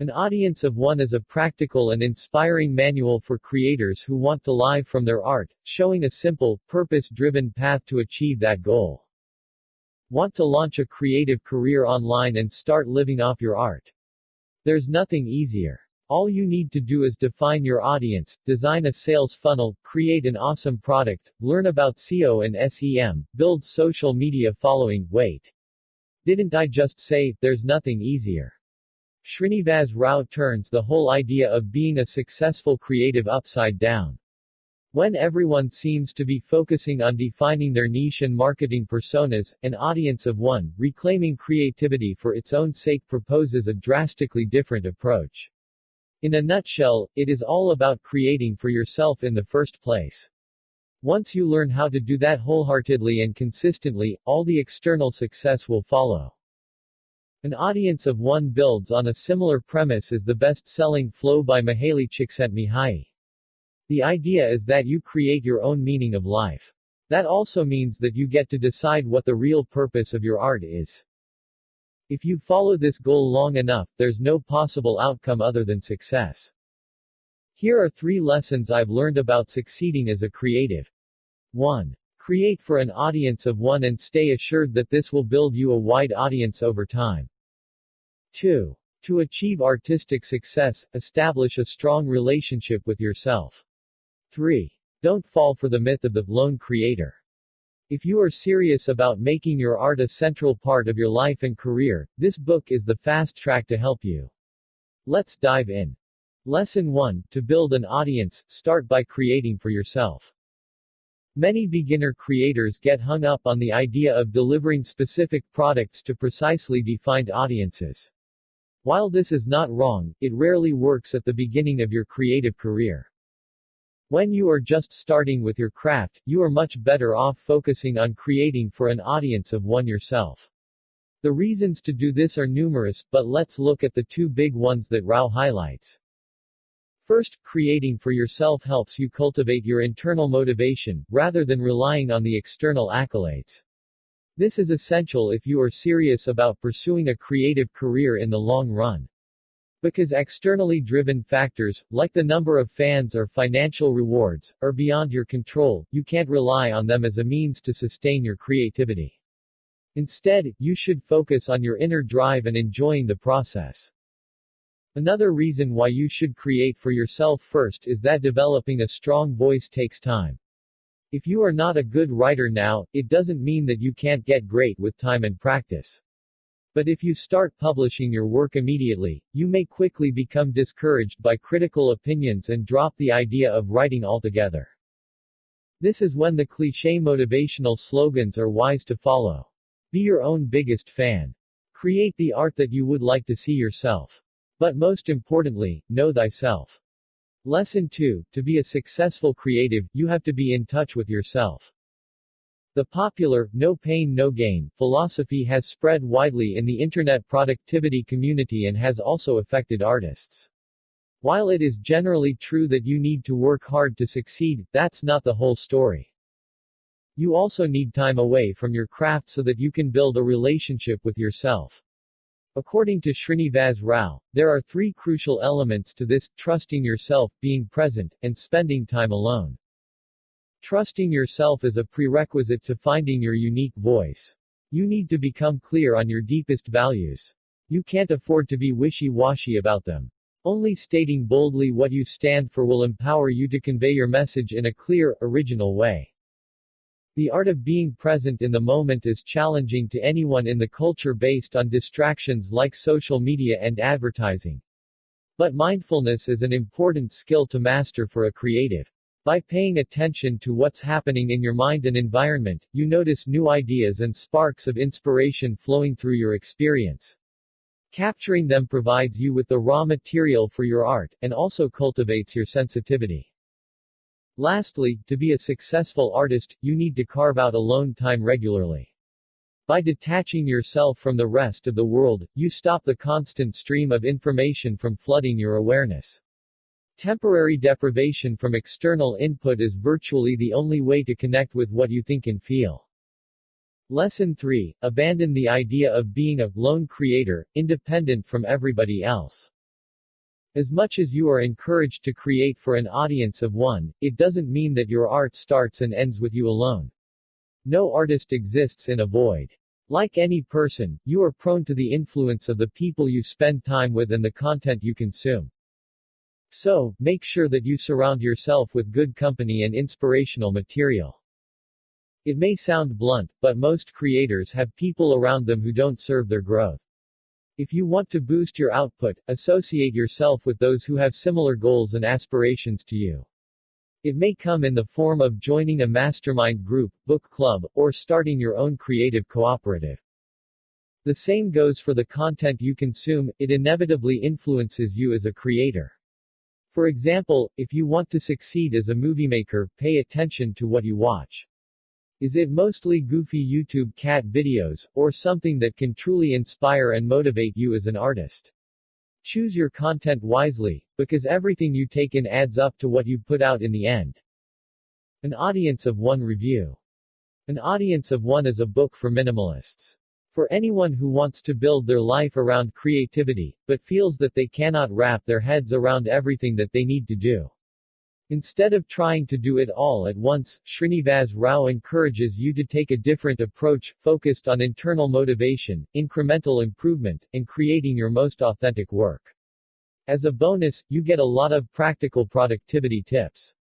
An Audience of One is a practical and inspiring manual for creators who want to live from their art, showing a simple, purpose-driven path to achieve that goal. Want to launch a creative career online and start living off your art? There's nothing easier. All you need to do is define your audience, design a sales funnel, create an awesome product, learn about SEO and SEM, build social media following. Wait. Didn't I just say, there's nothing easier? Srinivas Rao turns the whole idea of being a successful creative upside down. When everyone seems to be focusing on defining their niche and marketing personas, an audience of one, reclaiming creativity for its own sake, proposes a drastically different approach. In a nutshell, it is all about creating for yourself in the first place. Once you learn how to do that wholeheartedly and consistently, all the external success will follow. An Audience of One builds on a similar premise as the best-selling Flow by Mihaly Csikszentmihalyi. The idea is that you create your own meaning of life. That also means that you get to decide what the real purpose of your art is. If you follow this goal long enough, there's no possible outcome other than success. Here are 3 lessons I've learned about succeeding as a creative. 1. Create for an audience of one and stay assured that this will build you a wide audience over time. 2. To achieve artistic success, establish a strong relationship with yourself. 3. Don't fall for the myth of the lone creator. If you are serious about making your art a central part of your life and career, this book is the fast track to help you. Let's dive in. Lesson 1. To build an audience, start by creating for yourself. Many beginner creators get hung up on the idea of delivering specific products to precisely defined audiences. While this is not wrong, it rarely works at the beginning of your creative career. When you are just starting with your craft, you are much better off focusing on creating for an audience of one yourself. The reasons to do this are numerous, but let's look at the 2 big ones that Rao highlights. First, creating for yourself helps you cultivate your internal motivation, rather than relying on the external accolades. This is essential if you are serious about pursuing a creative career in the long run. Because externally driven factors, like the number of fans or financial rewards, are beyond your control, you can't rely on them as a means to sustain your creativity. Instead, you should focus on your inner drive and enjoying the process. Another reason why you should create for yourself first is that developing a strong voice takes time. If you are not a good writer now, it doesn't mean that you can't get great with time and practice. But if you start publishing your work immediately, you may quickly become discouraged by critical opinions and drop the idea of writing altogether. This is when the cliché motivational slogans are wise to follow. Be your own biggest fan. Create the art that you would like to see yourself. But most importantly, know thyself. Lesson 2. To be a successful creative, you have to be in touch with yourself. The popular, no pain no gain, philosophy has spread widely in the internet productivity community and has also affected artists. While it is generally true that you need to work hard to succeed, that's not the whole story. You also need time away from your craft so that you can build a relationship with yourself. According to Srinivas Rao, there are 3 crucial elements to this: trusting yourself, being present, and spending time alone. Trusting yourself is a prerequisite to finding your unique voice. You need to become clear on your deepest values. You can't afford to be wishy-washy about them. Only stating boldly what you stand for will empower you to convey your message in a clear, original way. The art of being present in the moment is challenging to anyone in the culture based on distractions like social media and advertising. But mindfulness is an important skill to master for a creative. By paying attention to what's happening in your mind and environment, you notice new ideas and sparks of inspiration flowing through your experience. Capturing them provides you with the raw material for your art, and also cultivates your sensitivity. Lastly, to be a successful artist, you need to carve out alone time regularly. By detaching yourself from the rest of the world, you stop the constant stream of information from flooding your awareness. Temporary deprivation from external input is virtually the only way to connect with what you think and feel. Lesson 3. Abandon the idea of being a lone creator, independent from everybody else. As much as you are encouraged to create for an audience of one, it doesn't mean that your art starts and ends with you alone. No artist exists in a void. Like any person, you are prone to the influence of the people you spend time with and the content you consume. So, make sure that you surround yourself with good company and inspirational material. It may sound blunt, but most creators have people around them who don't serve their growth. If you want to boost your output, associate yourself with those who have similar goals and aspirations to you. It may come in the form of joining a mastermind group, book club, or starting your own creative cooperative. The same goes for the content you consume, it inevitably influences you as a creator. For example, if you want to succeed as a movie maker, pay attention to what you watch. Is it mostly goofy YouTube cat videos, or something that can truly inspire and motivate you as an artist? Choose your content wisely, because everything you take in adds up to what you put out in the end. An audience of one review. An audience of one is a book for minimalists. For anyone who wants to build their life around creativity, but feels that they cannot wrap their heads around everything that they need to do. Instead of trying to do it all at once, Srinivas Rao encourages you to take a different approach, focused on internal motivation, incremental improvement, and creating your most authentic work. As a bonus, you get a lot of practical productivity tips.